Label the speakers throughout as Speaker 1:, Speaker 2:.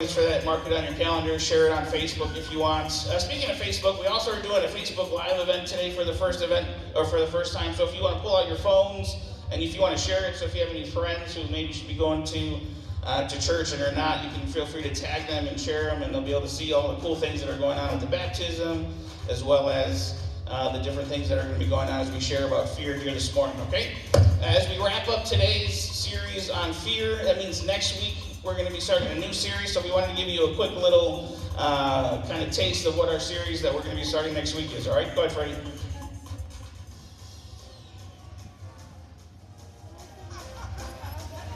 Speaker 1: Thanks for that. Mark it on your calendar. Share it on Facebook if you want. Speaking of Facebook, we also are doing a Facebook Live event today for the first time. So if you want to pull out your phones and if you want to share it, so if you have any friends who maybe should be going to church and are not, you can feel free to tag them and share them, and they'll be able to see all the cool things that are going on with the baptism, as well as the different things that are going to be going on as we share about fear here this morning, okay? As we wrap up today's series on fear, that means next week we're going to be starting a new series, so we wanted to give you a quick little kind of taste of what our series that we're going to be starting next week is, all right? Go ahead, Freddie.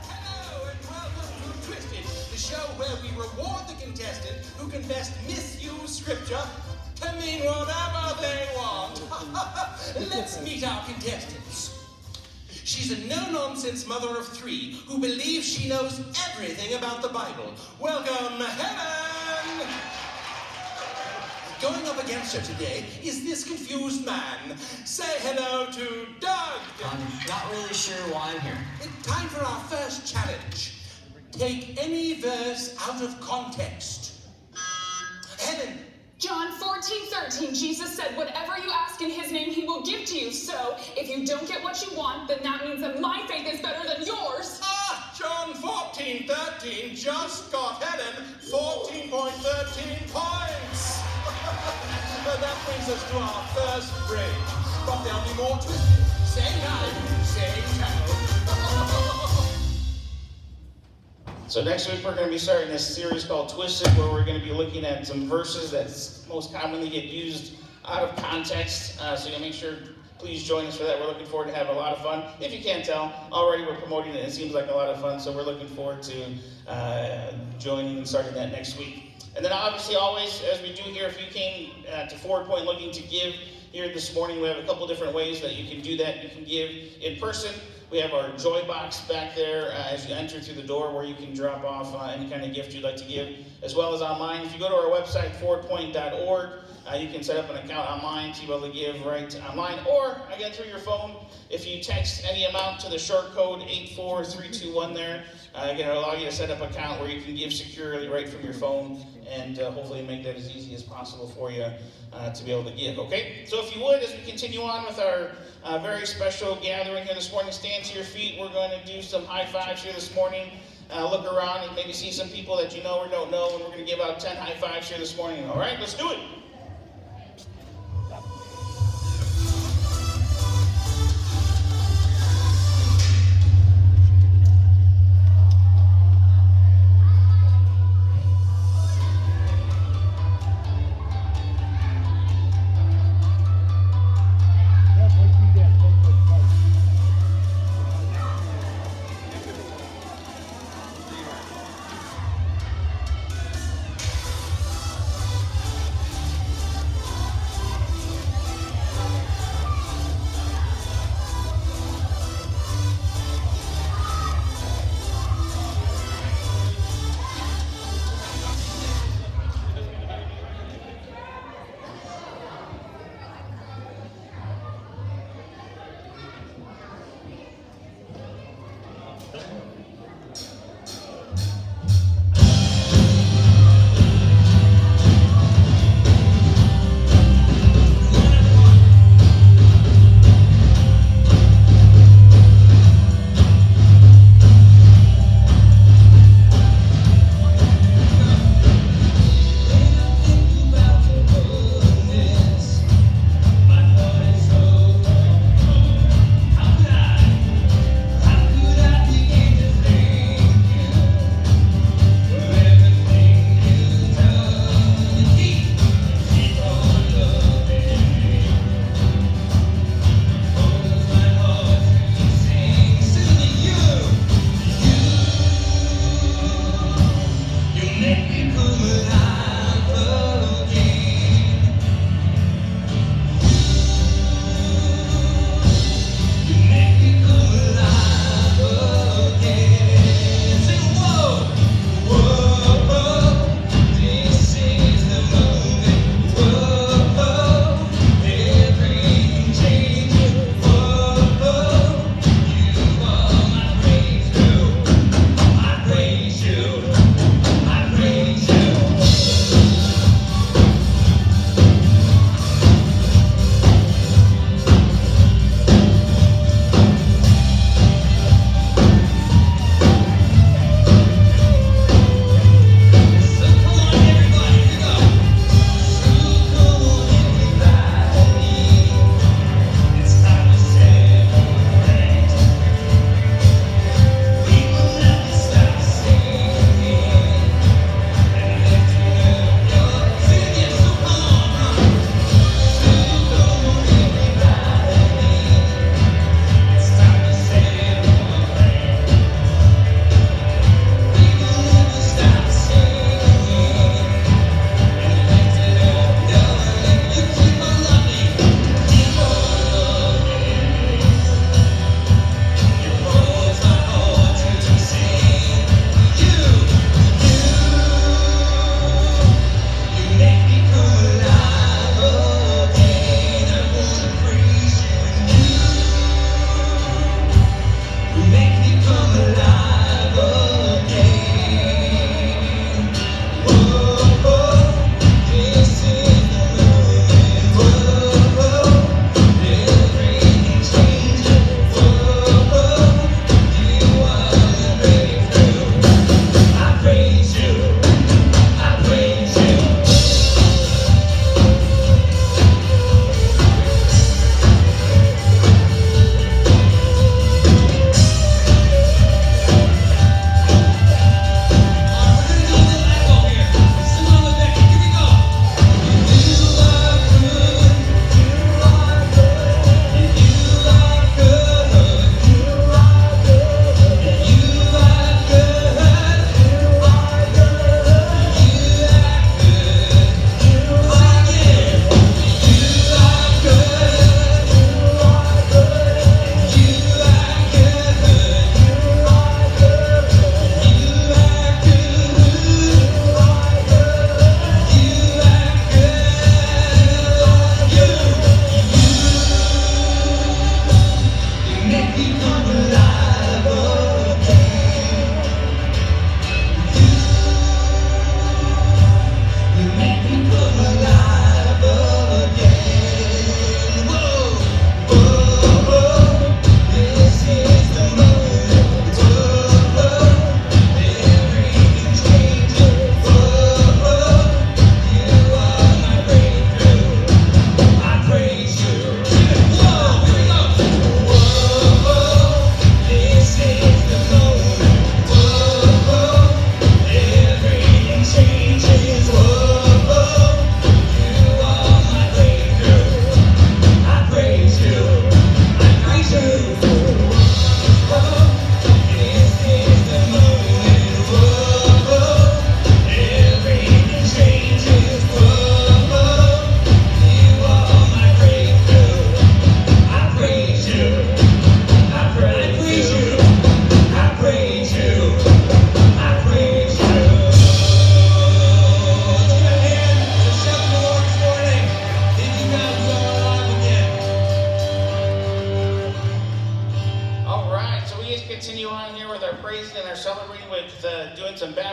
Speaker 2: Hello, and welcome to Twisted, the show where we reward the contestant who can best misuse scripture to mean whatever they want. Let's meet our contestants. She's a no-nonsense mother of three who believes she knows everything about the Bible. Welcome, Helen! Going up against her today is this confused man. Say hello to Doug!
Speaker 3: I'm not really sure why I'm here.
Speaker 2: It's time for our first challenge. Take any verse out of context. Helen!
Speaker 4: John 14:13, Jesus said, whatever you ask in his name, he will give to you. So, if you don't get what you want, then that means that my faith is better than yours.
Speaker 2: John 14:13 just got Helen 14.13 points. That brings us to our first break. But there'll be more Twisted. Same time, same channel.
Speaker 1: So next week we're going to be starting this series called Twisted, where we're going to be looking at some verses that most commonly get used out of context. So you'll make sure, please join us for that. We're looking forward to having a lot of fun. If you can't tell, already we're promoting it. It seems like a lot of fun, so we're looking forward to joining and starting that next week. And then obviously always, as we do here, if you came to Forward Point looking to give here this morning, we have a couple different ways that you can do that. You can give in person. We have our Joy Box back there as you enter through the door, where you can drop off any kind of gift you'd like to give, as well as online. If you go to our website, forwardpoint.org, you can set up an account online to be able to give right online, or again through your phone. If you text any amount to the short code 84321 there, again, it'll allow you to set up an account where you can give securely right from your phone, and hopefully make that as easy as possible for you to be able to give, okay? So if you would, as we continue on with our very special gathering here this morning, stand to your feet. We're going to do some high fives here this morning. Look around and maybe see some people that you know or don't know, and we're going to give out 10 high fives here this morning. All right, let's do it.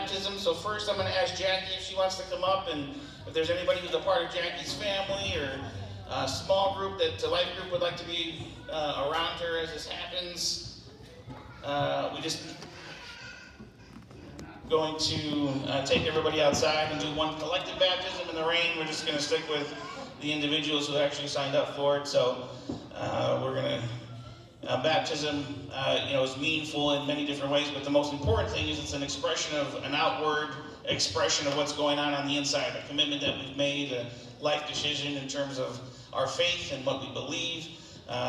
Speaker 1: baptism. So first I'm going to ask Jackie if she wants to come up, and if there's anybody who's a part of Jackie's family or a small group that the life group would like to be around her as this happens. We just going to take everybody outside and do one collective baptism in the rain. We're just going to stick with the individuals who actually signed up for it. So we're going to baptism, is meaningful in many different ways, but the most important thing is it's an expression of an outward expression of what's going on the inside, a commitment that we've made, a life decision in terms of our faith and what we believe.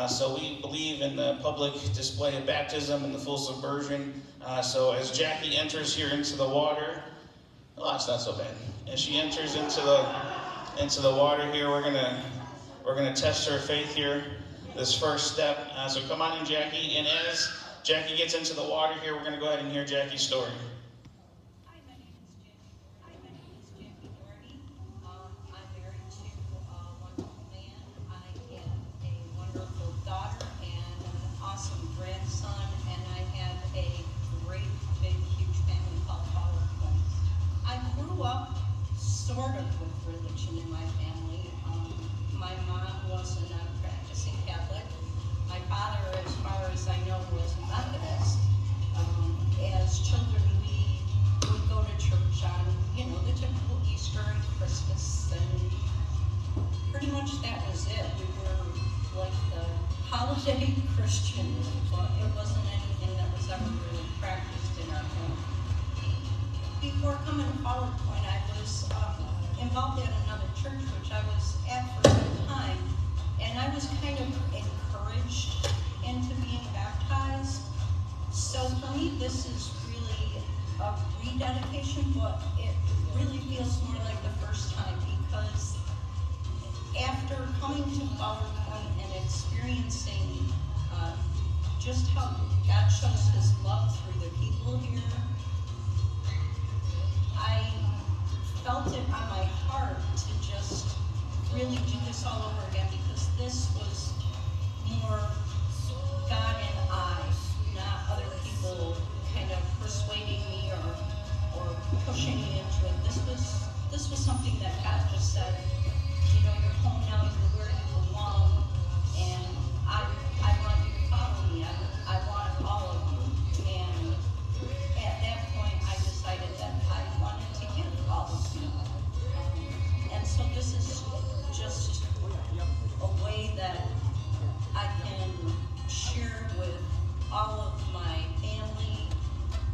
Speaker 1: So we believe in the public display of baptism and the full submersion. So as Jackie enters here into the water, it's not so bad. As she enters into the water here, we're gonna test her faith here. This first step. So come on in, Jackie. And as Jackie gets into the water here, we're gonna go ahead and hear Jackie's story.
Speaker 5: Hi, my name is Jackie Doherty. I'm married to a wonderful man. I have a wonderful daughter and an awesome grandson, and I have a great, big, huge family called PowerPoint. I grew up sort of with religion in my family. My mom was a non-practicing Catholic. My father, as far as I know, was a Methodist. As children, we would go to church on, the typical Easter and Christmas, and pretty much that was it. We were like the holiday Christians, but it wasn't anything that was ever really practiced in our home. Before coming to PowerPoint, I was involved in another church, which I was at for some time, and I was kind of encouraged into being baptized. So for me, this is really a rededication, but it really feels more like the first time, because after coming to PowerPoint and experiencing just how God shows his love through the people here, I felt it on my heart to just really do this all over again, because this was more God and I, not other people kind of persuading me or pushing me into it. This was something that God just said, you're home now, you're where you belong, and I want you to follow me. I want all of you. And at that point, I decided that I wanted to give all of you. And so this is just a way that I can share with all of my family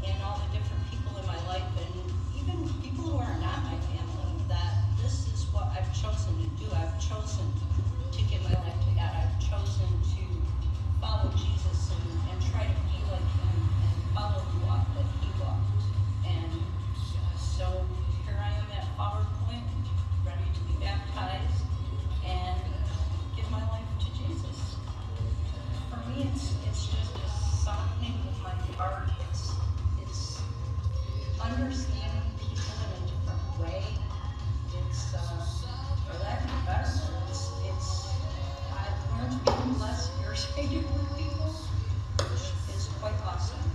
Speaker 5: and all the different people in my life, and even people who are not my family, that this is what I've chosen to do. I've chosen to give my life to God. I've chosen to follow Jesus and try to be like him and follow the walk that he walked. And so here I am at PowerPoint, ready to be baptized and give my life to Jesus. For me, it's just a softening with my heart. It's understanding people in a different way. It's for lack of a better word, it's I've learned to be less irritated with people, which is quite awesome.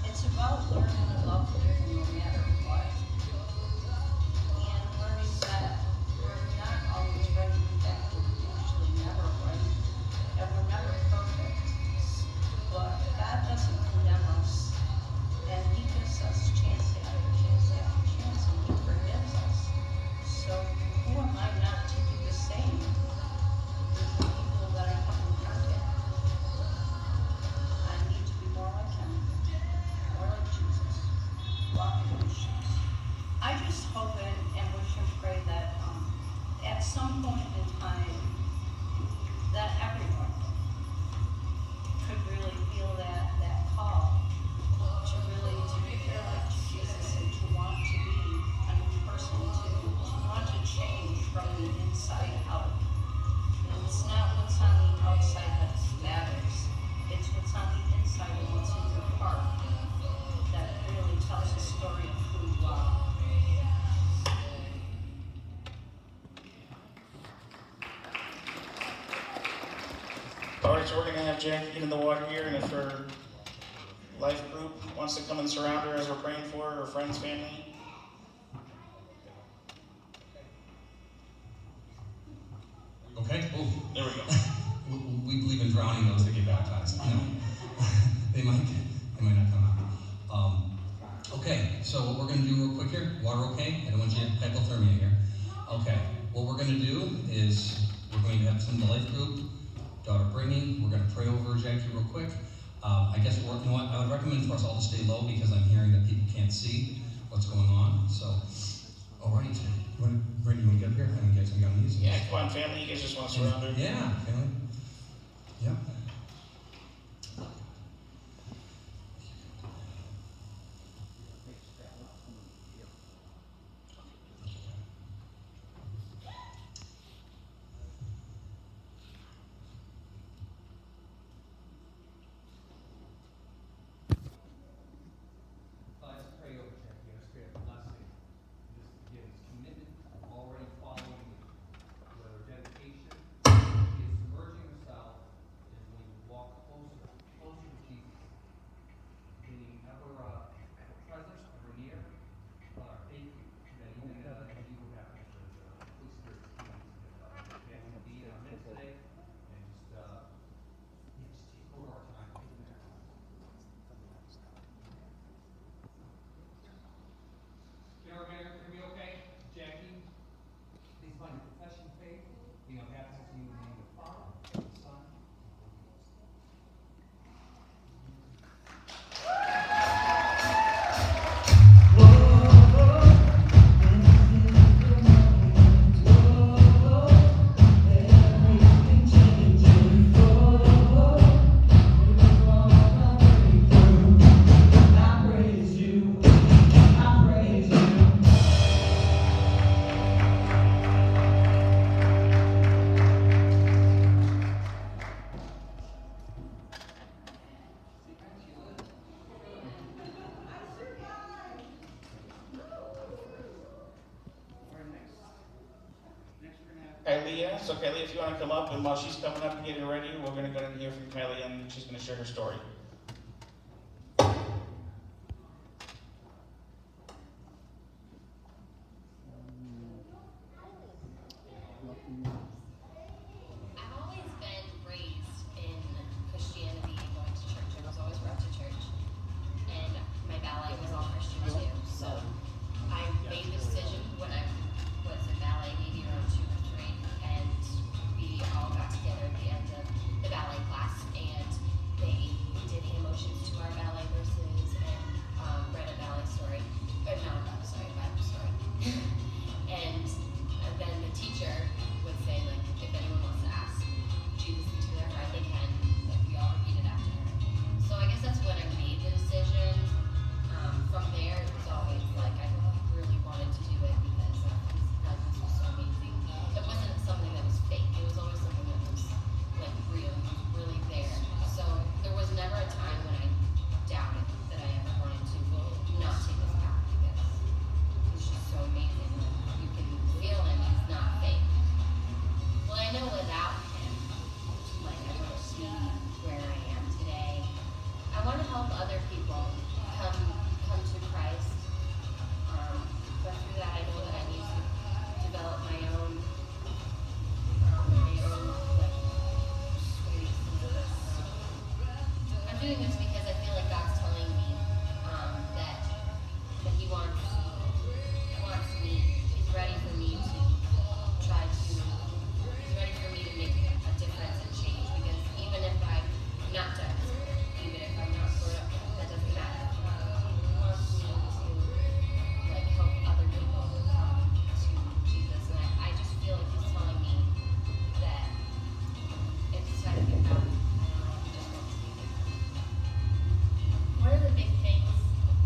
Speaker 5: It's about learning to love people no matter what, and learning that we're not always right. In fact, we're usually never right, and we're never perfect. But God doesn't condemn us, and he gives us chance after chance after chance, and he forgives us. So who am I not to do the same with the people that I come in contact with? I need to be more like him, more like Jesus, walking in his shoes. I just hope and wish and pray that at some point in time that everyone could really feel that call to really to give their life to Jesus and to want to be a new person, to want to change from the inside out. And it's not what's on the outside that matters. It's what's on the inside and what's in your heart that really tells the story of who you are.
Speaker 1: All right, so we're going to have Jackie get in the water here, and if her life group wants to come and surround her as we're praying for her friends, family?
Speaker 6: Okay? Oh,
Speaker 1: There we go.
Speaker 6: we believe in drowning those that get baptized. I know. they might not come out. Okay, so what we're going to do real quick here, water okay? I don't want you to hypothermia here. Okay, what we're going to do is we're going to have some of the life group, daughter Brittany, we're going to pray over Jackie real quick. I guess you know what, I would recommend for us all to stay low because I'm hearing that people can't see what's going on. So, alrighty, Brittany, you want to get up here? I mean, you guys got these.
Speaker 1: Yeah, come on, family. You guys just want to surround her?
Speaker 6: Yeah, family. Yep.
Speaker 7: Let's pray over Jackie. Let's pray a blessing. Just again, his commitment, already following with her dedication. He is submerging herself as we walk closer to Jesus. Being ever present, ever near. Faith that even as you go back to the Holy Spirit's keys. To be in our midst today and just take over our time. Cameraman, hear me okay? Jackie, please find your profession of faith, being a baptized in the name of the Father, and the Son, and the Holy Ghost.
Speaker 1: Kylia, so Kylia, if you want to come up, and while she's coming up and getting ready, we're going to go and hear from Kylia, and she's going to share her story.
Speaker 8: I've always been raised in Christianity and going to church. I was always brought to church. And my ballet was all Christian too. So I made the decision when I was in ballet, maybe around 2 or 3, and we all got together at the end of the ballet class, and they did hand motions to our ballet verses and read a ballet story. Or not a ballet story, a Bible story. And then the teacher would say, like, if anyone wants to ask Jesus into their heart, they can. Like, we all repeated after her. So I guess that's when I made the decision. From there, it was always like I really wanted to do it because his presence was so amazing. It wasn't something that was fake. It was always something that was like real. He was really there. So there was never a time when I doubted that I ever wanted to not take this path because he's just so amazing. You can feel him. He's not fake. Well, I know without him, like I wouldn't be where I am today. I want to help other people come to Christ. But through that, I know that I need to develop my own like ways to do this. I'm doing this because I feel like God's telling me that He wants me. He's ready for me to try to. He's ready for me to make a difference and change. Because even if I'm not done, even if I'm not sort of, that doesn't matter. He wants me to like help other people come to Jesus, and I just feel like He's telling me that it's time to get out. I don't know. He just wants me to. One of the big things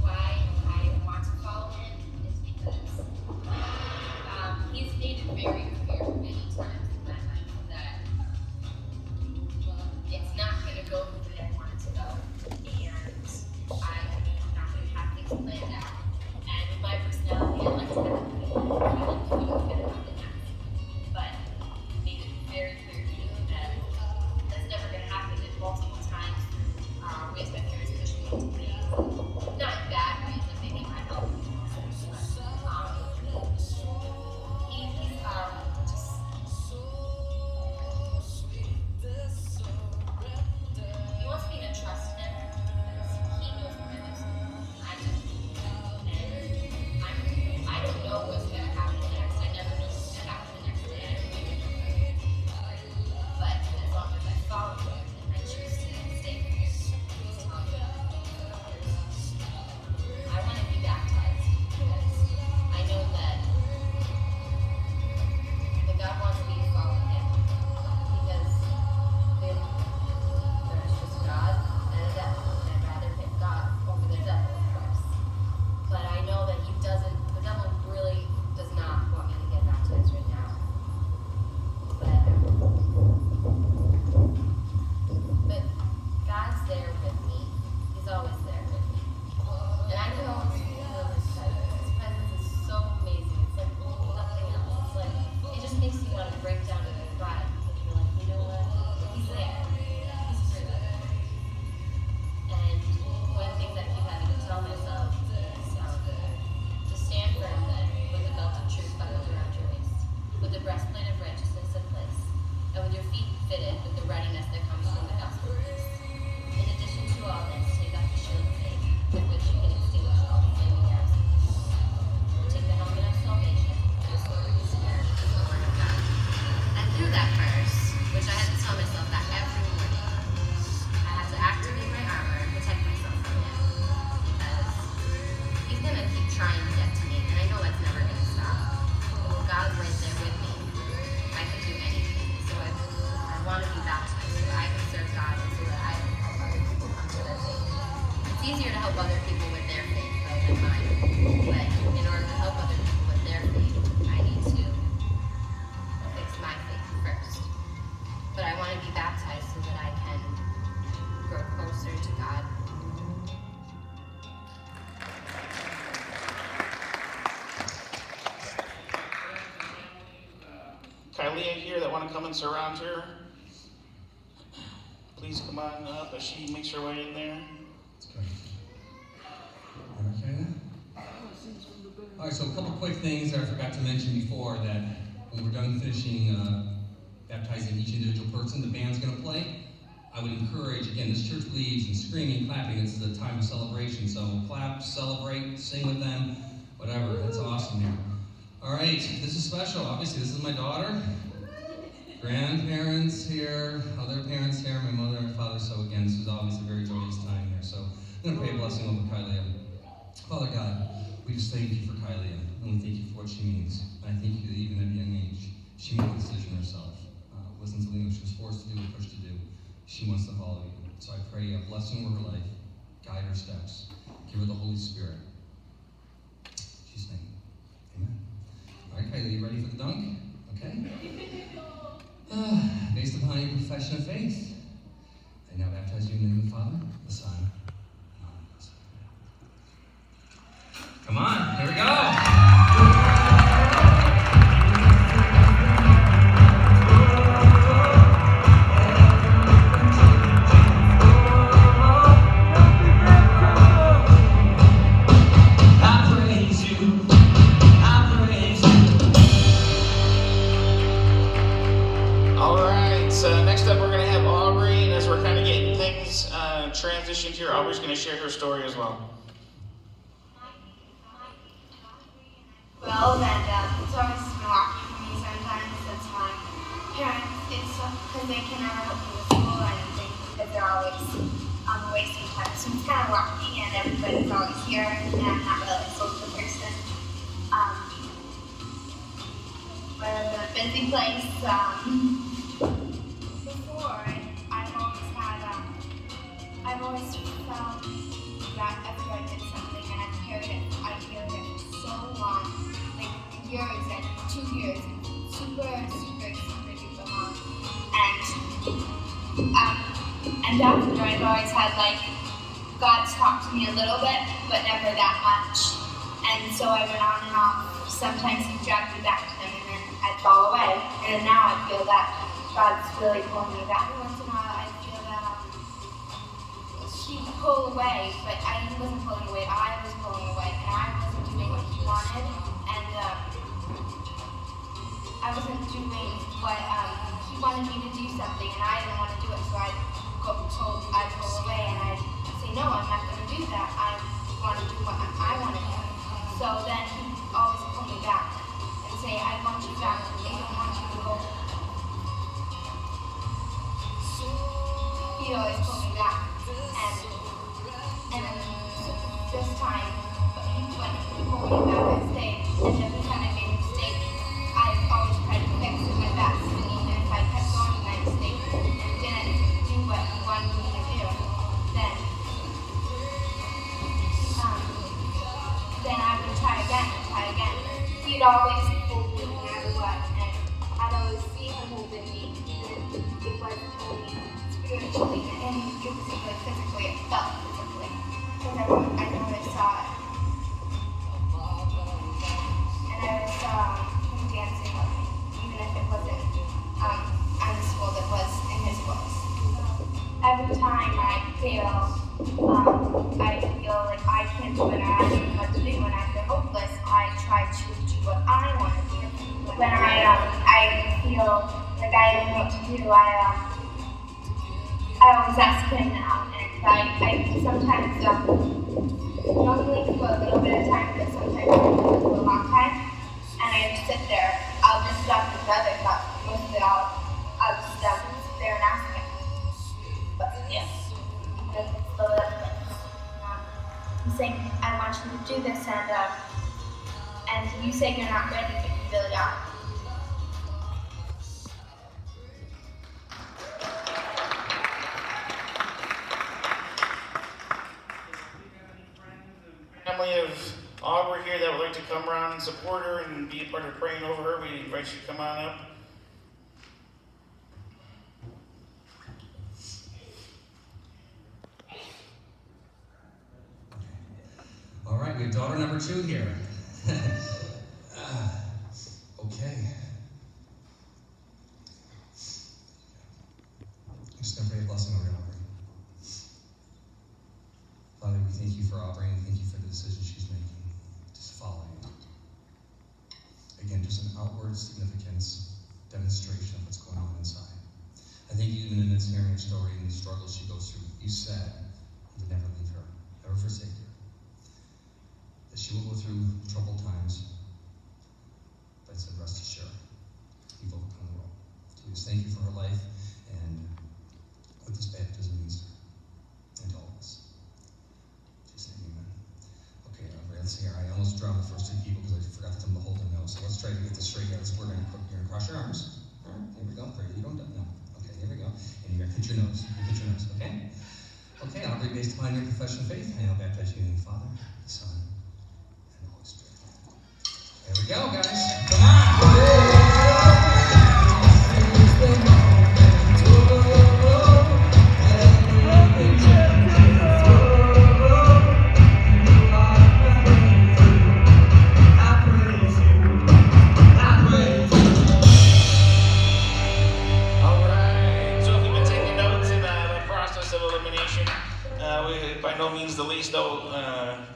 Speaker 8: why I want to follow Him is because He's made it very clear many times in my life that it's not going to go the way I want it to go, and I'm not going to have things planned out. And with my personality, I like to have things fit up and happen. But He made it very clear to me that that's never going to happen. And multiple times, ways my parents pushed me to be
Speaker 1: Kylie here that want to come and surround her. Please come on up as she makes her way in there.
Speaker 6: That's great. Okay. All right, so a couple quick things that I forgot to mention before, that when we're done finishing baptizing each individual person the band's going to play, I would encourage, again, this church believes in screaming, clapping. This is a time of celebration, so clap, celebrate, sing with them, whatever. That's awesome here. All right, this is special. Obviously, this is my daughter. Grandparents here, other parents here, my mother and father. So again, this is obviously a very joyous time here. So I'm going to pray a blessing over Kylie. Father God, we just thank you for Kylie, and we thank you for what she means. And I thank you that even at a young age, she made the decision herself. It wasn't something that she was forced to do or pushed to do. She wants to follow you. So I pray a blessing over her life, guide her steps, give her the Holy Spirit. In Jesus' name, amen. All right, Kylie, you ready for the dunk? Okay. Based upon your profession of faith, I now baptize you in the name of the Father, the Son, and the Holy Ghost. Come on, here we go.
Speaker 1: Transitioned here, Aubrey's going to share her story as well.
Speaker 9: Well, it's always Milwaukee for me sometimes. It's my parents, because they can never help me with school or anything, because they're always on the way sometimes. So it's kind of rocky, and everybody's always here, and I'm not really a social person. But in a busy place, before, I've always felt that after I did something and I carried it for so long, like years and 2 years, super duper long. And after I've always had God's talked to me a little bit, but never that much. And so I went on and off. Sometimes He dragged me back to Him and then I'd fall away. And now I feel that God's really pulling me back. Once in a while I feel that He pulled away, but He wasn't pulling away, I was pulling away, and I wasn't doing what He wanted, and I wasn't doing what He wanted me to do something, and I didn't want to do it, so I'd pull away, and I'd say, no, I'm not going to do that, I want to do what I want to do. So then He'd always pull me back, and say, I want you back, I don't want you to go. He'd always pull me back. And this time, when He pulled me back, I stayed. And every time I made a mistake, I've always tried to fix it my best. And even if I kept going with my mistake and didn't do what He wanted me to do, then I would try again. He'd always hold me no matter what, and I'd always see Him holding me, even if it wasn't holding me spiritually, and it was even physically, it felt physically, because I know I saw it. And I saw Him dancing with me, even if it wasn't on the school that was in His voice. Every time I feel like I can't do it, and I don't know what to do, and I feel hopeless, I try to do what I want to do. When I feel like I don't know what to do, I always ask Him now, and I sometimes, normally for a little bit of time, but sometimes for a long time, and I just sit there. I'll just stop and brother, but most of it I'll just sit there and ask Him. But yeah, that's the little bit. I'm saying, I want you to do this, and you say you're not ready, but you really are.
Speaker 1: Family of Aubrey here that would like to come around and support her and be a part of praying over her, we invite you to come on up.
Speaker 6: All right, we have daughter number 2 here. Okay. you said you would never leave her, never forsake her. That she will go through troubled times, but said, rest assured, you've overcome the world. So we just thank you for her life and what this baptism means to her and to all of us. Just say amen. Okay, let's see here. I almost drowned the first two people because I forgot to tell them to hold their nose. So let's try to get this straight, guys. We're going to cross your arms. All right, here we go. Pray you don't no. Okay, here we go. And you're going to hit your nose. You hit your nose, okay? Okay, I'll be based upon your profession of faith, and I'll baptize you in the Father, the Son, and the Holy Spirit. There we go, guys. Come on!
Speaker 1: By no means the least, though,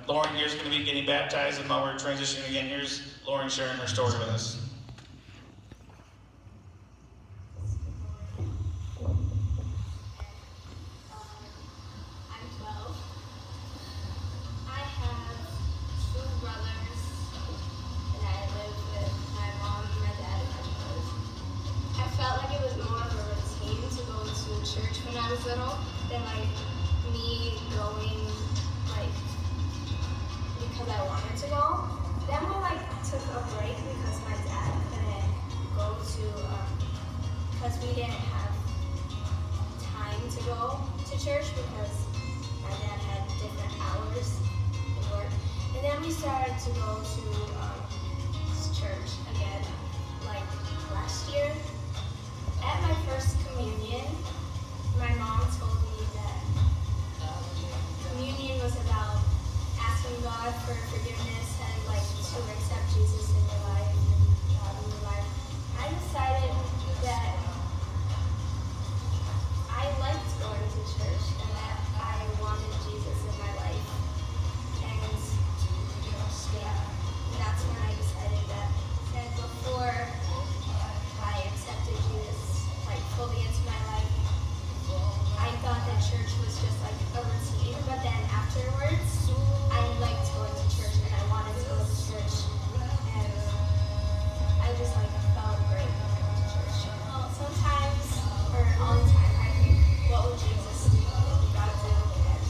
Speaker 1: Lauren here is going to be getting baptized, and while we're transitioning again, here's Lauren sharing her story with us.
Speaker 9: I'm 12. I have two brothers, and I live with my mom, my dad, and my brothers. I felt like it was more of a routine to go to church when I was little than like me going like because I wanted to go. Then we like took a break because my dad couldn't go to because we didn't have time to go to church because my dad had different hours in work. And then we started to go to church again like last year. At my first communion, my mom told me that communion was about asking God for forgiveness and like to accept Jesus in your life and God in your life. I decided that I liked going to church and that I wanted Jesus in my life. And yeah, that's when I decided that. And before I accepted Jesus like fully into my life, I thought that church was just like a routine, but then afterwards, I liked going to church and I wanted to go to church, and I just like felt great going to church. Well, sometimes, or all the time, I think, what would Jesus do? What would God do? And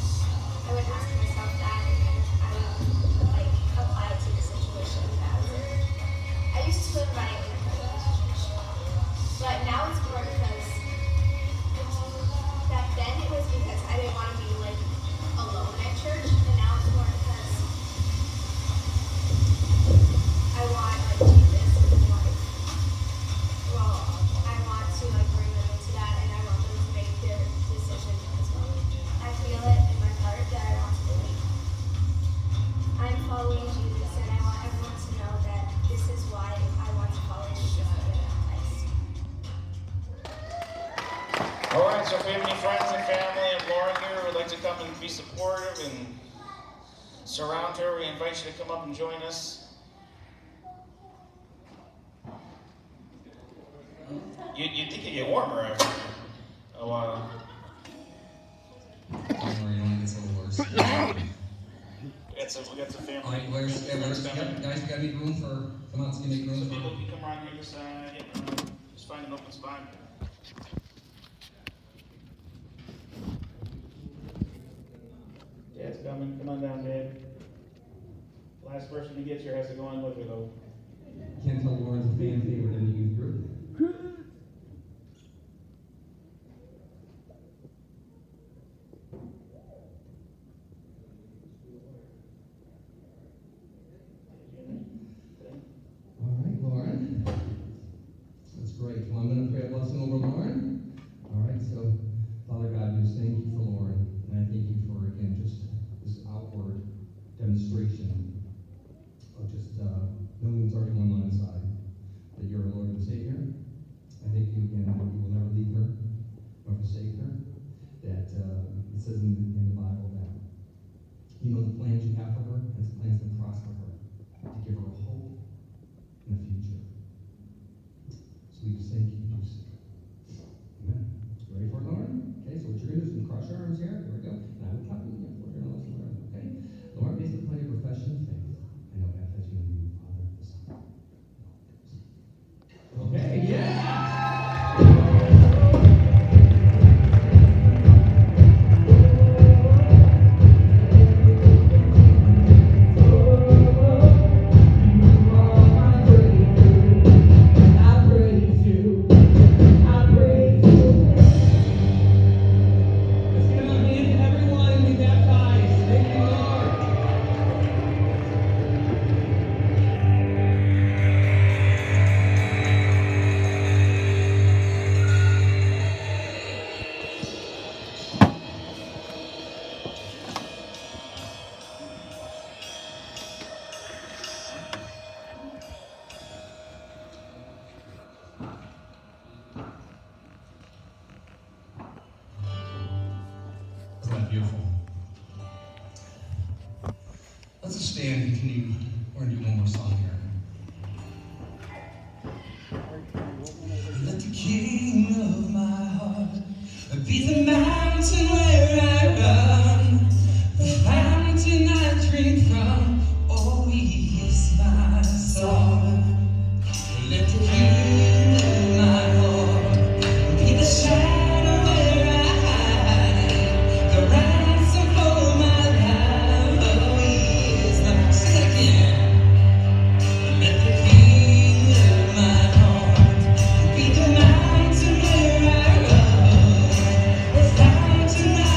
Speaker 9: I would ask myself that, and I would like apply it to the situation that I was in. I used to invite everybody to church, but now it's more because back then it was because I didn't want to be like alone at church, and now it's more because I want like Jesus in my life. Well, I want to like bring them into that, and I want them to make their decision as well. I feel it in my heart that I want to believe. I'm following Jesus, and I want everyone to know that this is why I want to follow Jesus and get baptized.
Speaker 1: All right, so if we have any friends and family of Lauren here who would like to come and be supportive and surround her, we invite you to come up and join us. You'd think it'd get warmer after a while.
Speaker 6: Don't worry, it only gets a little worse.
Speaker 1: We got some family.
Speaker 6: All right, where's yep, guys, we gotta make room for, come on, so you make room
Speaker 1: So
Speaker 6: for.
Speaker 1: people can come around here, just find an open spot. Dad's coming. Come on down, Dad. Last person who gets here has to go on with her, though.
Speaker 6: Can't tell Lauren's a fan favorite in the youth group. All right, Lauren. That's great. Well, I'm going to pray a blessing over Lauren. All right, so Father God, just thank you for Lauren, and I thank you for, again, just this outward demonstration of just knowing it's already one on inside, that you're our Lord and Savior. I thank you again that you will never leave her nor forsake her, that it says in the Bible that you know the plans you have for her, and it's plans to prosper her, to give her a hope in the future. So we just thank you. Amen. Ready for it, Lauren? Okay, so what you're going to do is cross your arms here. stand, we're gonna do one more song here. Let the king of my heart be the mountain where I run, the fountain I drink from. Oh, he is my song. Let the king of my heart be the shadow where I hide, the ransom for my life. Oh, he is my. Sing it again. Let the king of my heart be the mountain where I run, the fountain I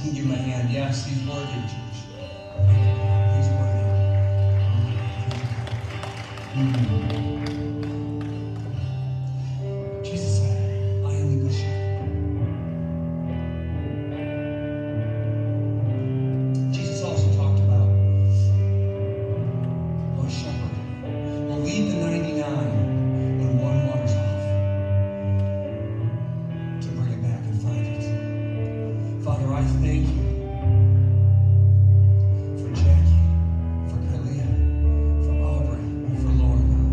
Speaker 6: Can you give him a hand? Yes, he's worthy, church. He's worthy. Jesus said, I am the good shepherd. Jesus also talked about how a shepherd will leave the 99 when one wanders off to bring it back and find it. Father, I thank you for Jackie, for Kalia, for Aubrey, for Lauren, God.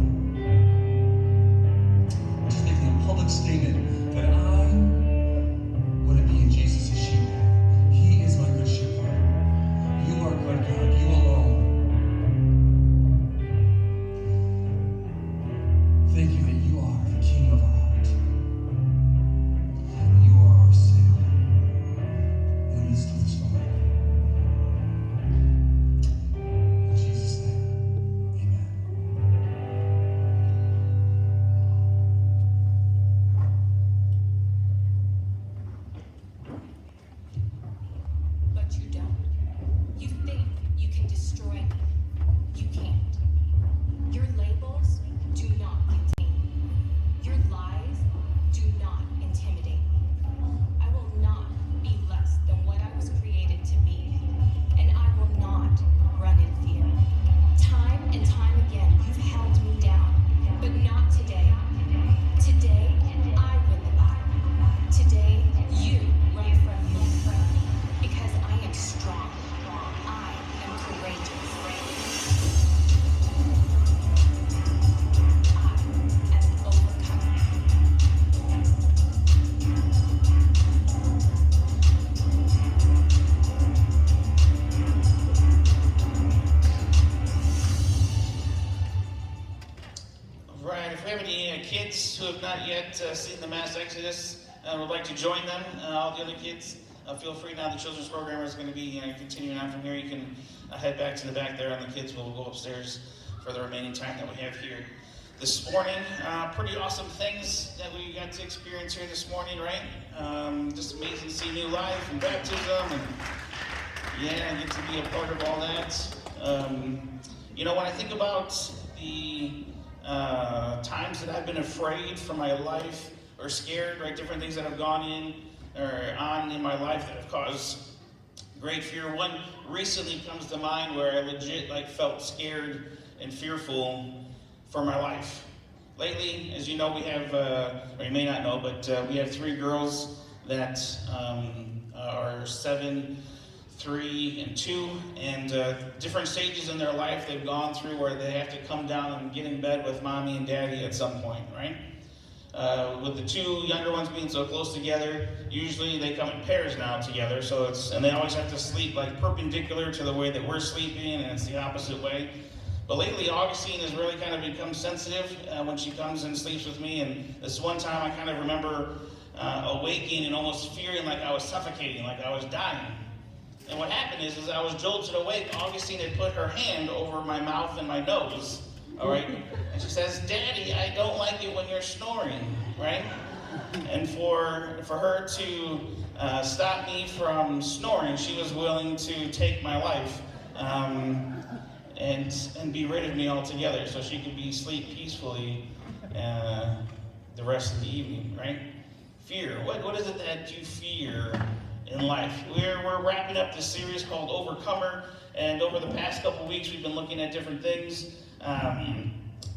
Speaker 6: I'm just making a public statement that I want to be in Jesus' sheep. He is my good shepherd. You are good, God. You alone. Thank you that you are the King of our heart. You are our sail in the midst of the storm. In Jesus' name, amen.
Speaker 8: But you don't. You think you can destroy me. You can't. Your labels do not contain me. Your lies do not intimidate me. I will not be less than what I was created to be. And I will not run in fear. Time and time again, you've held me down. But not today. Today, I win the battle. Today, you run from me. Because I am strong. I am courageous. I am an overcomer.
Speaker 1: All right, if we have any kids who have not yet seen the Mass Exodus and would like to join them, all the other kids, feel free now. The children's program is going to be continuing on from here. You can head back to the back there, and the kids will go upstairs for the remaining time that we have here. This morning, pretty awesome things that we got to experience here this morning, right? Just amazing to see new life and baptism, and yeah, get to be a part of all that. You know, when I think about the times that I've been afraid for my life or scared, right? Different things that have gone in or on in my life that have caused great fear. One recently comes to mind where I legit felt scared and fearful for my life. Lately, as you know, we have, or you may not know, but we have 3 girls that are 7, 3, and 2, and different stages in their life they've gone through where they have to come down and get in bed with mommy and daddy at some point, right? With the 2 younger ones being so close together, usually they come in pairs now together, and they always have to sleep perpendicular to the way that we're sleeping, and it's the opposite way. But lately, Augustine has really kind of become sensitive when she comes and sleeps with me, and this one time I kind of remember awaking and almost fearing like I was suffocating, like I was dying. And what happened is I was jolted awake. Augustine had put her hand over my mouth and my nose, all right? And she says, "Daddy, I don't like it when you're snoring," right? And for her to stop me from snoring, she was willing to take my life and be rid of me altogether so she could sleep peacefully the rest of the evening, right? Fear. What is it that you fear in life? We're wrapping up this series called Overcomer, and over the past couple weeks we've been looking at different things.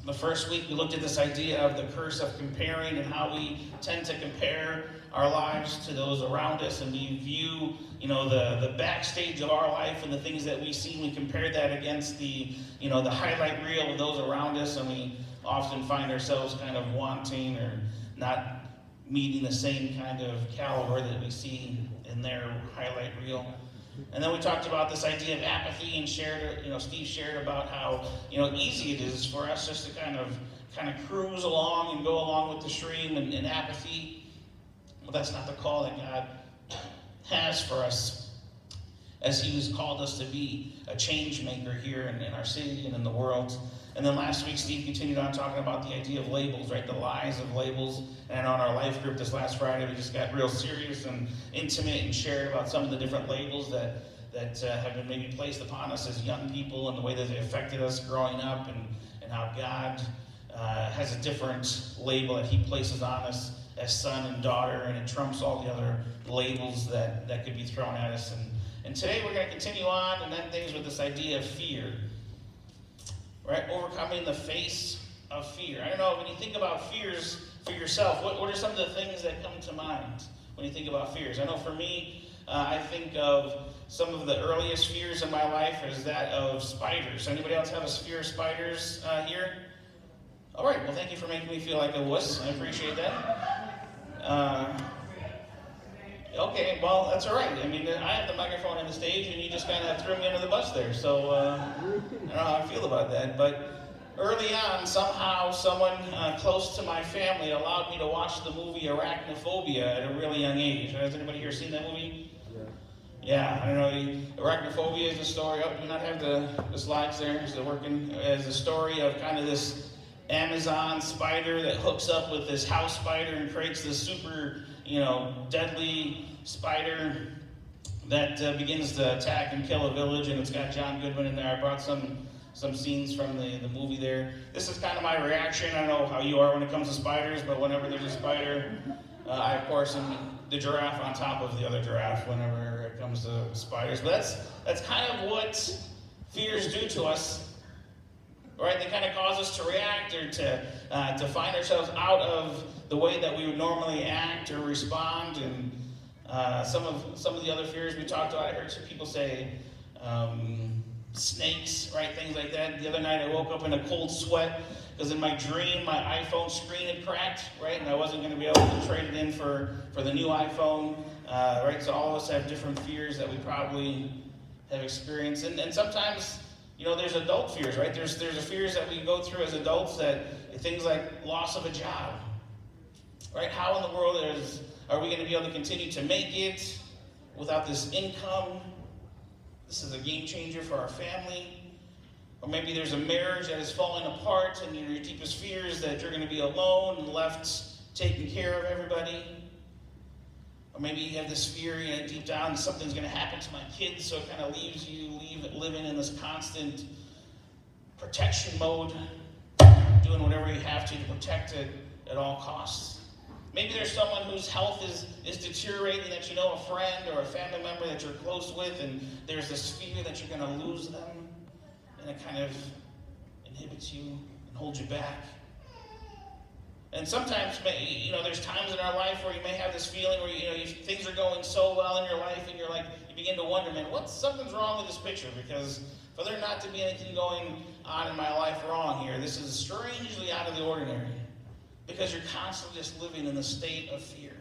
Speaker 1: The first week we looked at this idea of the curse of comparing and how we tend to compare our lives to those around us, and we view, the backstage of our life and the things that we see, we compare that against the highlight reel of those around us, and we often find ourselves kind of wanting or not meeting the same kind of caliber that we see in their highlight reel. And then we talked about this idea of apathy, and Steve shared about how, easy it is for us just to kind of cruise along and go along with the stream in apathy. Well, that's not the call that God has for us, as He has called us to be a change maker here in our city and in the world. And then last week, Steve continued on talking about the idea of labels, right? The lies of labels. And on our life group this last Friday, we just got real serious and intimate and shared about some of the different labels that have been maybe placed upon us as young people and the way that they affected us growing up, and how God has a different label that he places on us as son and daughter, and it trumps all the other labels that could be thrown at us. And today we're going to continue on and end things with this idea of fear. Right? Overcoming the face of fear. I don't know, when you think about fears for yourself, what are some of the things that come to mind when you think about fears? I know for me, I think of some of the earliest fears in my life is that of spiders. Anybody else have a fear of spiders here? All right, well, thank you for making me feel like a wuss. I appreciate that. Okay, well, that's all right. I mean, I have the microphone on the stage, and you just kind of threw me under the bus there. So I don't know how I feel about that. But early on, somehow, someone close to my family allowed me to watch the movie Arachnophobia at a really young age. Has anybody here seen that movie? Yeah, I don't know. Arachnophobia is a story. Oh, do not have the slides there. Is it working? It's a story of kind of this Amazon spider that hooks up with this house spider and creates this super, deadly spider that begins to attack and kill a village, and it's got John Goodman in there. I brought some scenes from the movie there. This is kind of my reaction. I don't know how you are when it comes to spiders, but whenever there's a spider, I, of course, am the giraffe on top of the other giraffe whenever it comes to spiders. But that's kind of what fears do to us, right? They kind of cause us to react or to find ourselves out of the way that we would normally act or respond. And some of the other fears we talked about, I heard some people say snakes, right? Things like that. The other night I woke up in a cold sweat because in my dream my iPhone screen had cracked, right? And I wasn't going to be able to trade it in for the new iPhone, right? So all of us have different fears that we probably have experienced. And sometimes, there's adult fears, right? There's the fears that we go through as adults, that things like loss of a job, right? How in the world are we going to be able to continue to make it without this income? This is a game changer for our family. Or maybe there's a marriage that is falling apart, and your deepest fear is that you're going to be alone and left taking care of everybody. Or maybe you have this fear, deep down, something's going to happen to my kids, so it kind of leaves you living in this constant protection mode, doing whatever you have to protect it at all costs. Maybe there's someone whose health is deteriorating, that you know, a friend or a family member that you're close with, and there's this fear that you're going to lose them, and it kind of inhibits you and holds you back. And sometimes, there's times in our life where you may have this feeling where, things are going so well in your life, and you begin to wonder, man, something's wrong with this picture, because for there not to be anything going on in my life wrong here, this is strangely out of the ordinary, because you're constantly just living in the state of fear.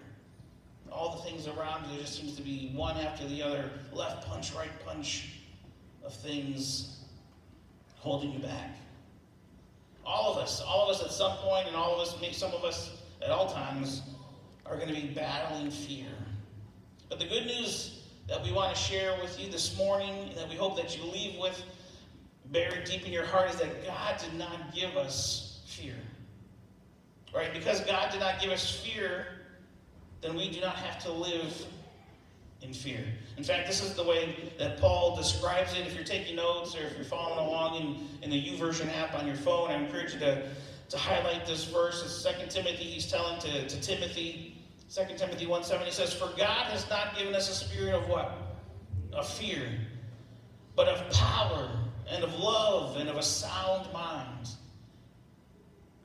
Speaker 1: All the things around you, there just seems to be one after the other, left punch, right punch of things holding you back. All of us at some point, and some of us at all times, are going to be battling fear. But the good news that we want to share with you this morning, and that we hope that you leave with buried deep in your heart, is that God did not give us fear. Right? Because God did not give us fear, then we do not have to live in fear. In fact, this is the way that Paul describes it. If you're taking notes, or if you're following along in the YouVersion app on your phone, I encourage you to highlight this verse. It's 2 Timothy. He's telling to Timothy, 2 Timothy 1:7, he says, "For God has not given us a spirit of what? Of fear, but of power and of love and of a sound mind."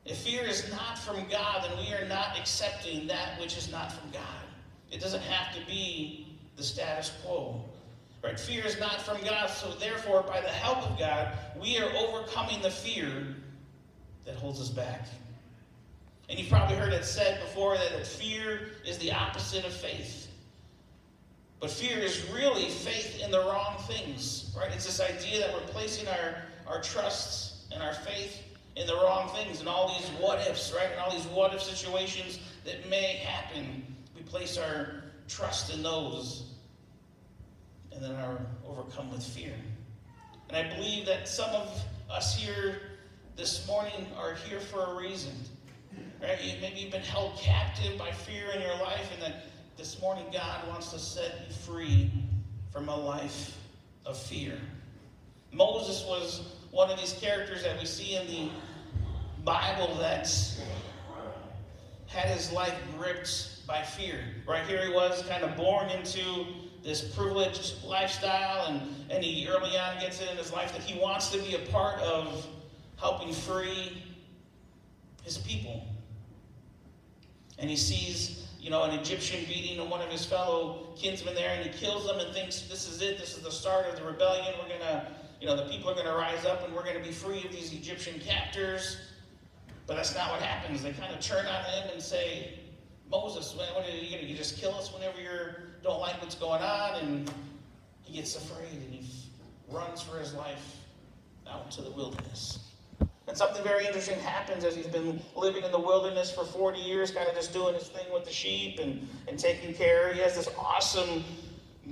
Speaker 1: If fear is not from God, then we are not accepting that which is not from God. It doesn't have to be the status quo. Right? Fear is not from God, so therefore, by the help of God, we are overcoming the fear that holds us back. And you've probably heard it said before that fear is the opposite of faith. But fear is really faith in the wrong things. Right? It's this idea that we're placing our trusts and our faith in the wrong things, and all these what-ifs, right? And all these what-if situations that may happen. We place our trust in those, and then are overcome with fear. And I believe that some of us here this morning are here for a reason. Right? Maybe you've been held captive by fear in your life, and that this morning God wants to set you free from a life of fear. Moses was one of these characters that we see in the Bible that had his life gripped by fear. Right here he was kind of born into this privileged lifestyle, and he early on gets it in his life that he wants to be a part of helping free his people. And he sees, an Egyptian beating one of his fellow kinsmen there, and he kills them and thinks, this is it, this is the start of the rebellion. We're going to, the people are going to rise up and we're going to be free of these Egyptian captors. But that's not what happens. They kind of turn on him and say, Moses, what are you going to do? You just kill us whenever you don't like what's going on? And he gets afraid and he runs for his life out into the wilderness. And something very interesting happens as he's been living in the wilderness for 40 years, kind of just doing his thing with the sheep and taking care. He has this awesome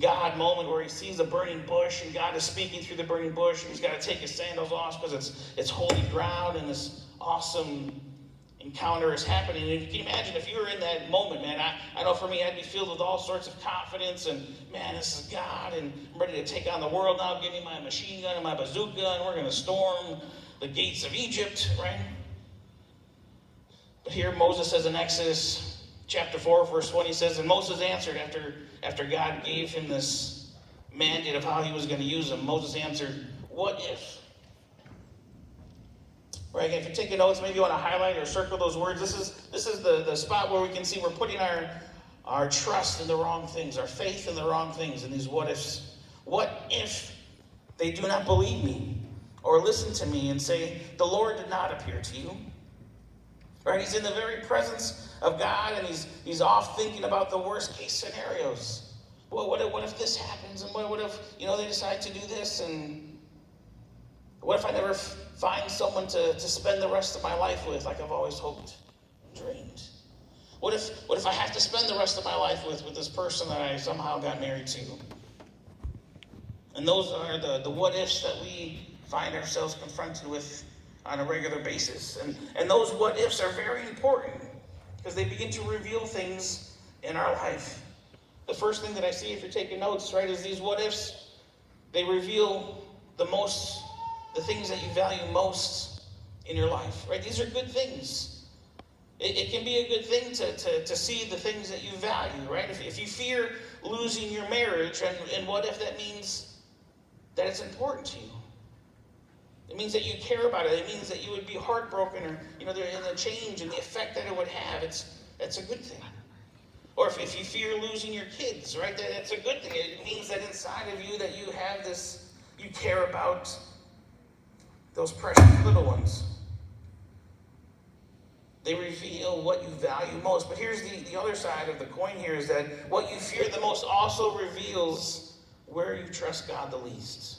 Speaker 1: God moment where he sees a burning bush, and God is speaking through the burning bush, and he's got to take his sandals off because it's holy ground, and this awesome encounter is happening. And you can imagine if you were in that moment, man, I know for me, I'd be filled with all sorts of confidence, and man, this is God, and I'm ready to take on the world now. Give me my machine gun and my bazooka, and we're going to storm the gates of Egypt, right? But here Moses says in Exodus chapter 4, verse 20, says, and Moses answered after God gave him this mandate of how he was going to use him. Moses answered, what if? Right, if you're taking notes, maybe you want to highlight or circle those words. This is the spot where we can see we're putting our trust in the wrong things, our faith in the wrong things, in these what ifs. What if they do not believe me or listen to me and say, the Lord did not appear to you? Right, he's in the very presence of God, and he's off thinking about the worst case scenarios. Well, what if this happens, and what if they decide to do this, and what if I never find someone to spend the rest of my life with like I've always hoped and dreamed? What if I have to spend the rest of my life with this person that I somehow got married to? And those are the what ifs that we find ourselves confronted with on a regular basis. And those what ifs are very important because they begin to reveal things in our life. The first thing that I see, if you're taking notes, right, is these what ifs, they reveal the things that you value most in your life, right? These are good things. It can be a good thing to see the things that you value, right? If you fear losing your marriage, and what if that means that it's important to you? It means that you care about it. It means that you would be heartbroken, or and the change and the effect that it would have. That's a good thing. Or if you fear losing your kids, right? That's a good thing. It means that inside of you that you have this, you care about those precious little ones. They reveal what you value most. But here's the other side of the coin here, is that what you fear the most also reveals where you trust God the least.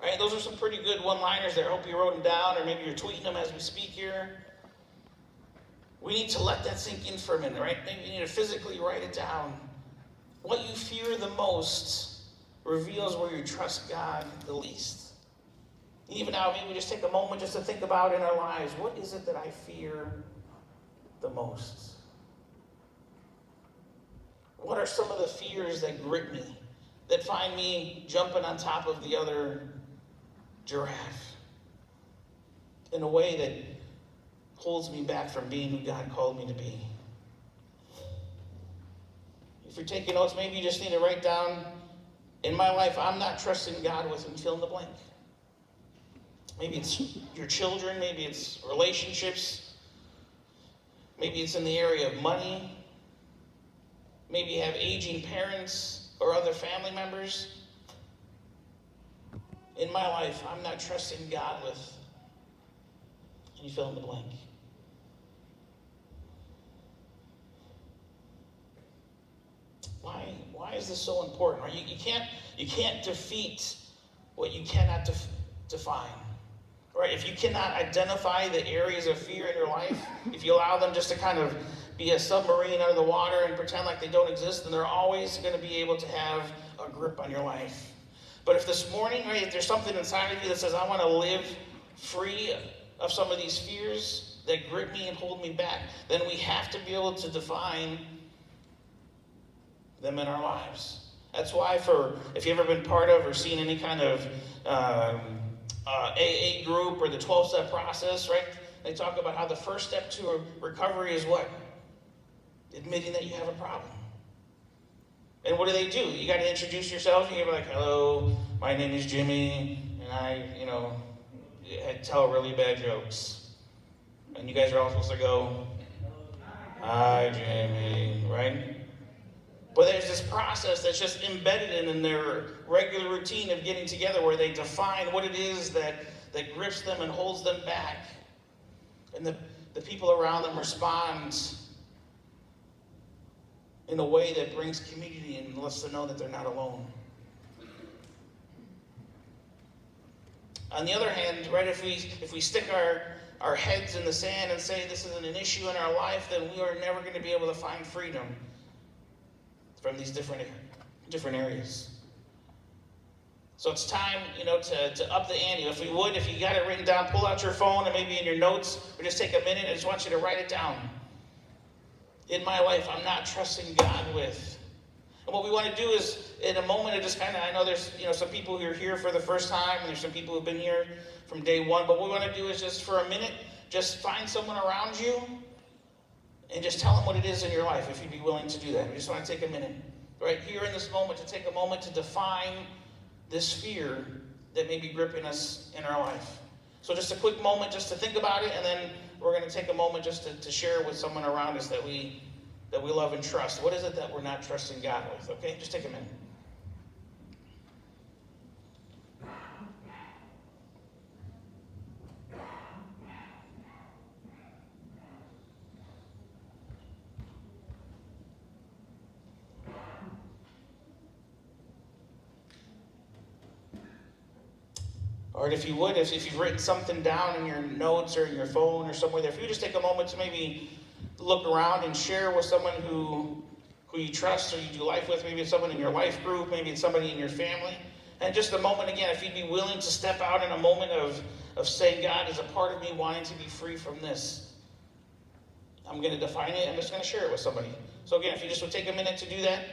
Speaker 1: Right? Those are some pretty good one-liners there. I hope you wrote them down, or maybe you're tweeting them as we speak here. We need to let that sink in for a minute, right? Maybe you need to physically write it down. What you fear the most reveals where you trust God the least. Even now, maybe just take a moment just to think about in our lives, what is it that I fear the most? What are some of the fears that grip me, that find me jumping on top of the other giraffe in a way that holds me back from being who God called me to be? If you're taking notes, maybe you just need to write down, in my life, I'm not trusting God with, and fill in the blank. Maybe it's your children, maybe it's relationships, maybe it's in the area of money, maybe you have aging parents or other family members. In my life, I'm not trusting God with, and you fill in the blank. Why is this so important? Right? You can't defeat what you cannot define. Right? If you cannot identify the areas of fear in your life, if you allow them just to kind of be a submarine under the water and pretend like they don't exist, then they're always going to be able to have a grip on your life. But if this morning, right, if there's something inside of you that says, I want to live free of some of these fears that grip me and hold me back, then we have to be able to define them in our lives. That's why if you've ever been part of or seen any kind of AA group or the 12-step process, right? They talk about how the first step to recovery is what? Admitting that you have a problem. And what do? You got to introduce yourself. You got to be like, hello, my name is Jimmy, and I tell really bad jokes. And you guys are all supposed to go, hi, Jimmy, right? But there's this process that's just embedded in their regular routine of getting together where they define what it is that grips them and holds them back. And the people around them respond in a way that brings community and lets them know that they're not alone. On the other hand, right, if we stick our heads in the sand and say this isn't an issue in our life, then we are never going to be able to find freedom from these different areas. So it's time, to up the ante. If you got it written down, pull out your phone and maybe in your notes, or just take a minute. I just want you to write it down. In my life, I'm not trusting God with. And what we want to do is, in a moment of just I know there's, some people who are here for the first time, and there's some people who've been here from day one, but what we want to do is just for a minute, just find someone around you and just tell them what it is in your life, if you'd be willing to do that. We just want to take a minute, right here in this moment, to take a moment to define this fear that may be gripping us in our life. So just a quick moment just to think about it, and then we're going to take a moment just to share with someone around us that we love and trust. What is it that we're not trusting God with? Okay, just take a minute. Or if you would, if you've written something down in your notes or in your phone or somewhere there, if you just take a moment to maybe look around and share with someone who you trust or you do life with, maybe it's someone in your life group, maybe it's somebody in your family. And just a moment again, if you'd be willing to step out in a moment of saying, God is a part of me wanting to be free from this. I'm going to define it, I'm just going to share it with somebody. So again, if you just would take a minute to do that,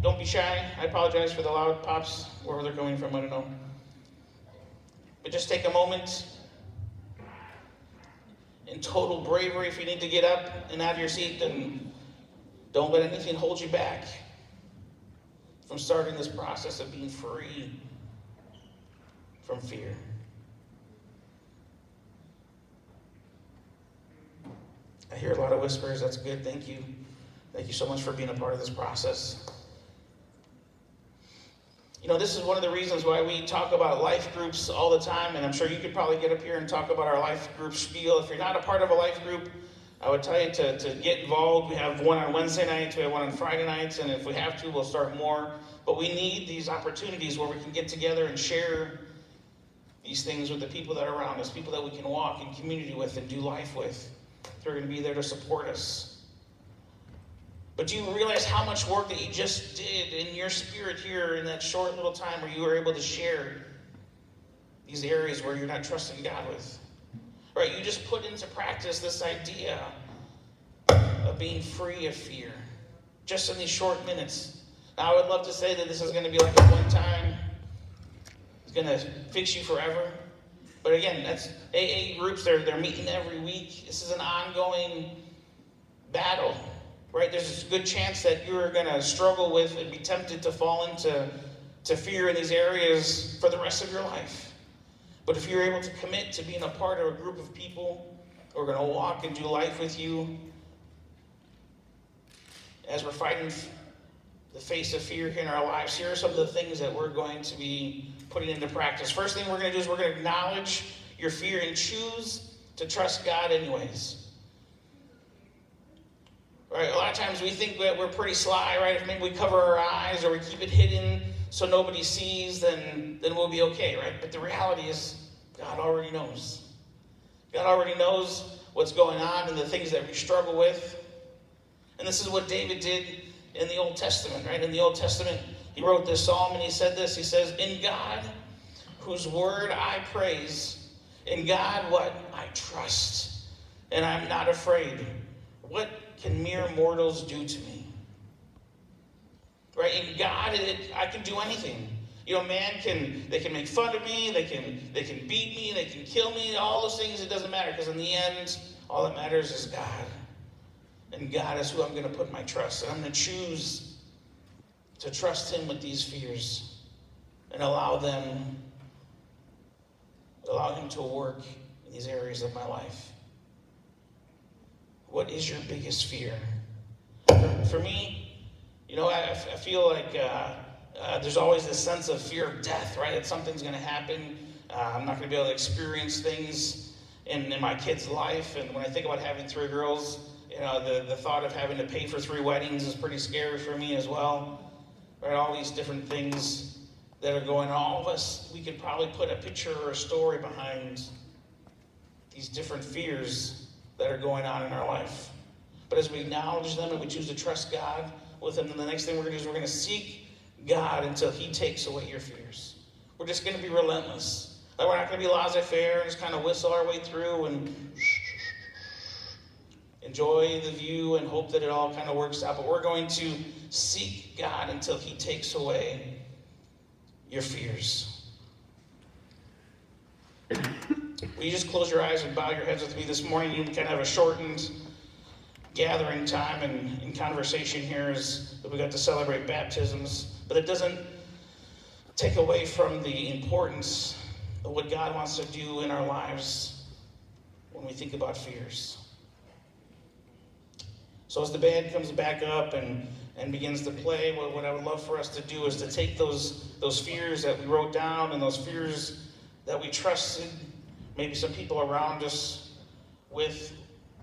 Speaker 1: don't be shy. I apologize for the loud pops, wherever they're coming from, I don't know. But just take a moment in total bravery. If you need to get up and out of your seat, then don't let anything hold you back from starting this process of being free from fear. I hear a lot of whispers. That's good. Thank you. Thank you so much for being a part of this process. This is one of the reasons why we talk about life groups all the time, and I'm sure you could probably get up here and talk about our life group spiel. If you're not a part of a life group, I would tell you to get involved. We have one on Wednesday nights, we have one on Friday nights, and if we have to, we'll start more. But we need these opportunities where we can get together and share these things with the people that are around us, people that we can walk in community with and do life with. They're going to be there to support us. But do you realize how much work that you just did in your spirit here in that short little time where you were able to share these areas where you're not trusting God with? Right? You just put into practice this idea of being free of fear just in these short minutes. Now, I would love to say that this is going to be like a one time, it's going to fix you forever. But again, that's AA groups, they're meeting every week. This is an ongoing battle. Right? There's a good chance that you're going to struggle with and be tempted to fall into fear in these areas for the rest of your life. But if you're able to commit to being a part of a group of people who are going to walk and do life with you, as we're fighting the face of fear in our lives, here are some of the things that we're going to be putting into practice. First thing we're going to do is we're going to acknowledge your fear and choose to trust God anyways. Right? A lot of times we think that we're pretty sly, right? If maybe we cover our eyes or we keep it hidden so nobody sees, then we'll be okay, right? But the reality is God already knows. God already knows what's going on and the things that we struggle with. And this is what David did in the Old Testament, right? In the Old Testament, he wrote this psalm and he said this. He says, "In God, whose word I praise, In God, what? I trust. And I'm not afraid. What can mere mortals do to me? Right? In God, I can do anything. You know, man can make fun of me, they can beat me, they can kill me, all those things, it doesn't matter, because in the end, all that matters is God. And God is who I'm going to put my trust. And I'm going to choose to trust him with these fears and allow him to work in these areas of my life. What is your biggest fear? For me, you know, I feel like there's always this sense of fear of death, right? That something's going to happen. I'm not going to be able to experience things in my kid's life. And when I think about having 3 girls, you know, the thought of having to pay for 3 weddings is pretty scary for me as well. Right? All these different things that are going on. All of us, we could probably put a picture or a story behind these different fears that are going on in our life. But as we acknowledge them and we choose to trust God with them, then the next thing we're going to do is we're going to seek God until he takes away your fears. We're just going to be relentless. Like, we're not going to be laissez-faire and just kind of whistle our way through and enjoy the view and hope that it all kind of works out. But we're going to seek God until he takes away your fears. Will you just close your eyes and bow your heads with me this morning? You kind of have a shortened gathering time and in conversation here as we got to celebrate baptisms. But it doesn't take away from the importance of what God wants to do in our lives when we think about fears. So as the band comes back up and begins to play, what I would love for us to do is to take those fears that we wrote down and those fears that we trusted maybe some people around us with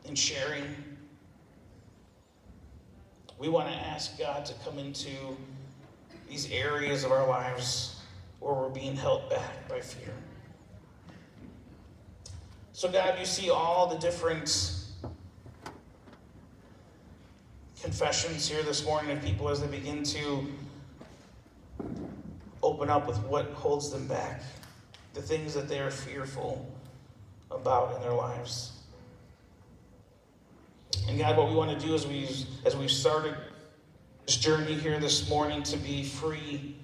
Speaker 1: in sharing. We want to ask God to come into these areas of our lives where we're being held back by fear. So God, you see all the different confessions here this morning of people as they begin to open up with what holds them back, the things that they are fearful about in their lives. And God, what we want to do is as we've started this journey here this morning to be free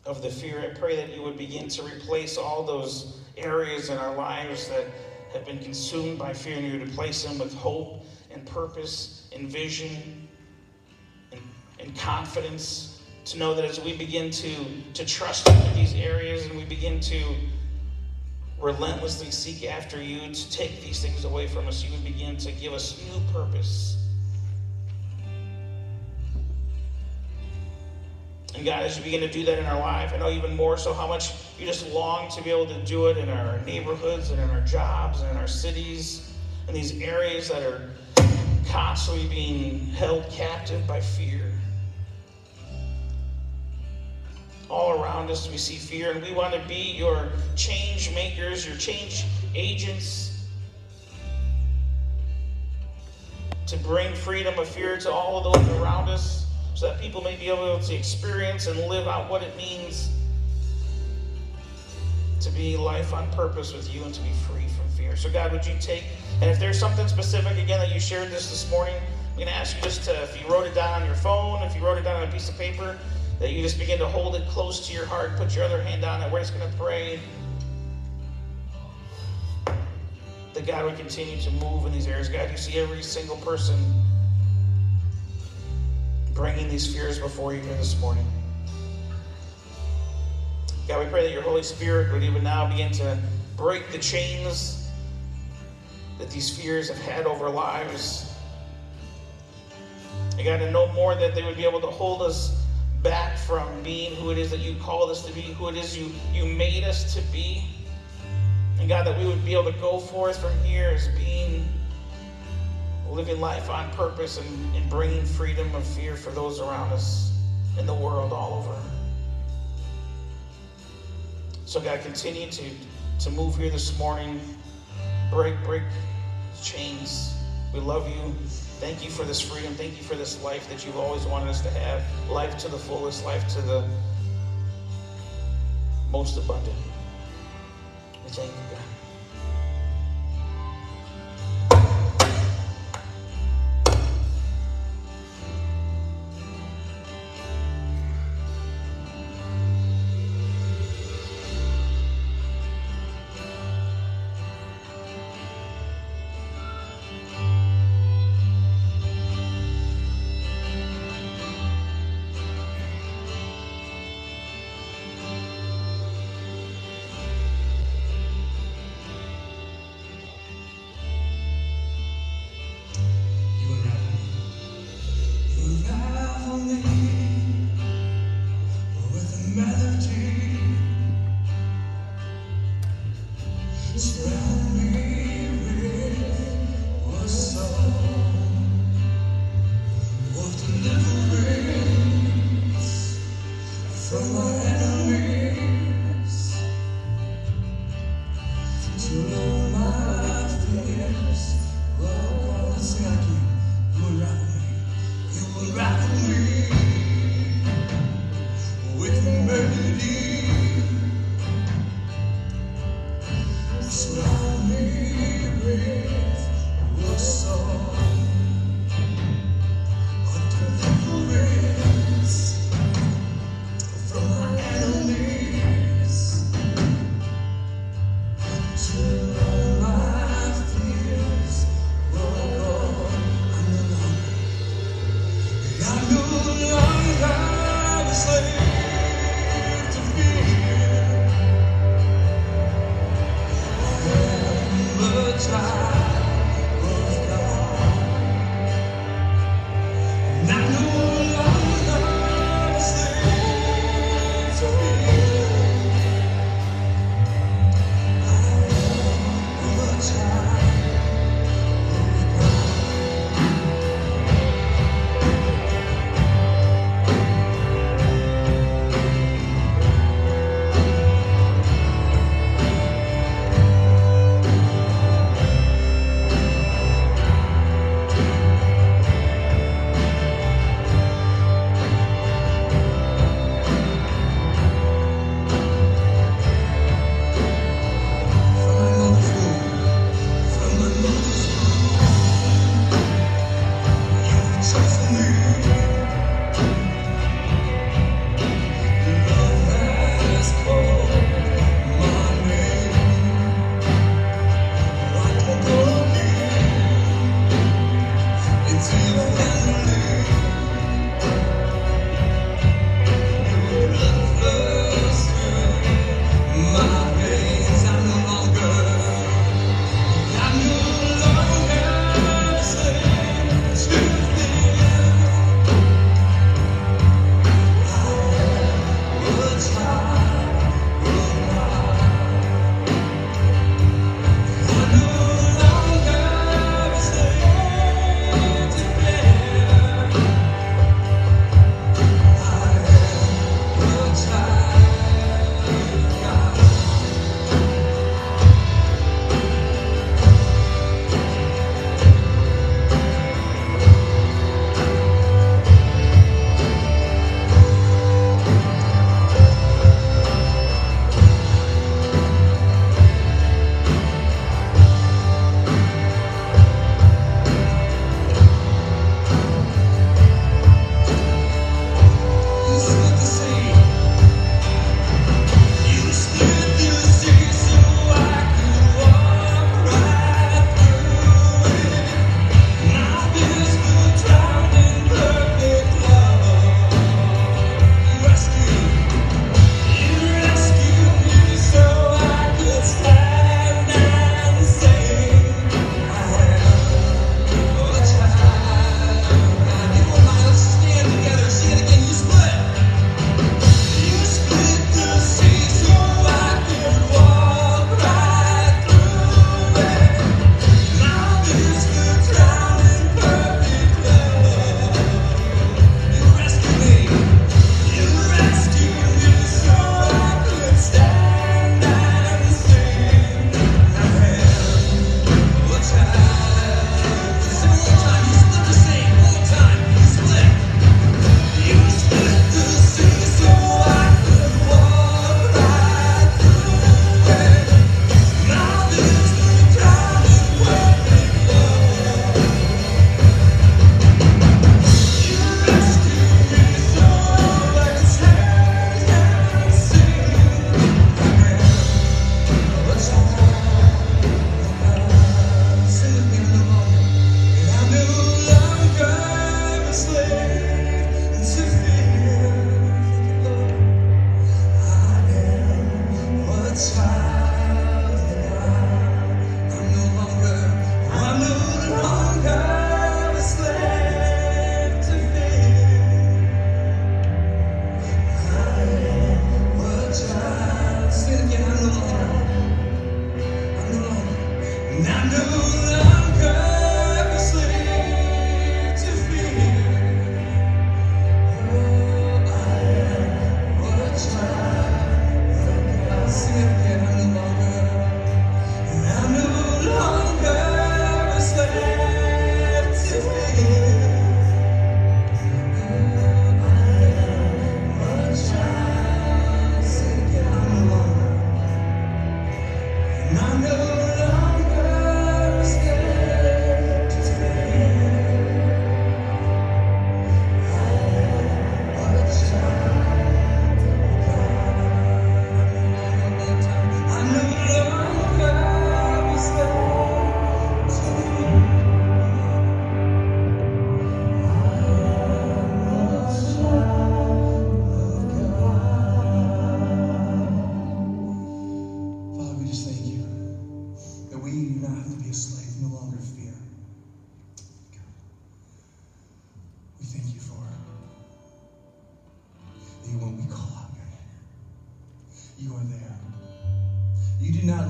Speaker 1: of the fear, I pray that you would begin to replace all those areas in our lives that have been consumed by fear, and you would replace them with hope and purpose and vision and confidence to know that as we begin to trust you in these areas and we begin to relentlessly seek after you to take these things away from us, you would begin to give us new purpose. And God, as you begin to do that in our life, I know even more so how much you just long to be able to do it in our neighborhoods and in our jobs and in our cities and these areas that are constantly being held captive by fear. All around us we see fear, and we want to be your change makers, your change agents, to bring freedom of fear to all of those around us, so that people may be able to experience and live out what it means to be life on purpose with you and to be free from fear. So God, would you take, and if there's something specific again that you shared this morning, I'm going to ask you just to, if you wrote it down on your phone, if you wrote it down on a piece of paper, that you just begin to hold it close to your heart, put your other hand on it. We're just going to pray that God would continue to move in these areas. God, you see every single person bringing these fears before you here this morning. God, we pray that your Holy Spirit would even now begin to break the chains that these fears have had over lives. And God, and no more that they would be able to hold us back from being who it is that you called us to be, who it is you made us to be. And God, that we would be able to go forth from here as being, living life on purpose and bringing freedom of fear for those around us in the world all over. So God, continue to move here this morning. Break chains. We love you. Thank you for this freedom. Thank you for this life that you've always wanted us to have. Life to the fullest, life to the most abundant.
Speaker 10: Percaya juga.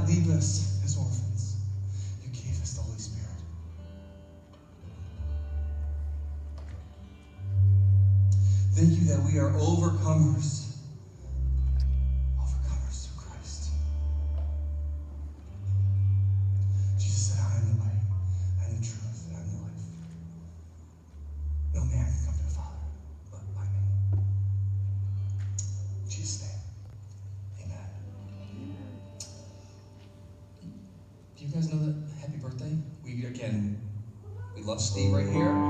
Speaker 10: leave us as orphans. You gave us the Holy Spirit. Thank you that we are overcomers. Overcomers through Christ. Jesus said, I am the way, I am the truth, and I am the life. No man can come to the Father but by me. In Jesus' name, amen. Do you guys know that? Happy birthday. We love Steve right here.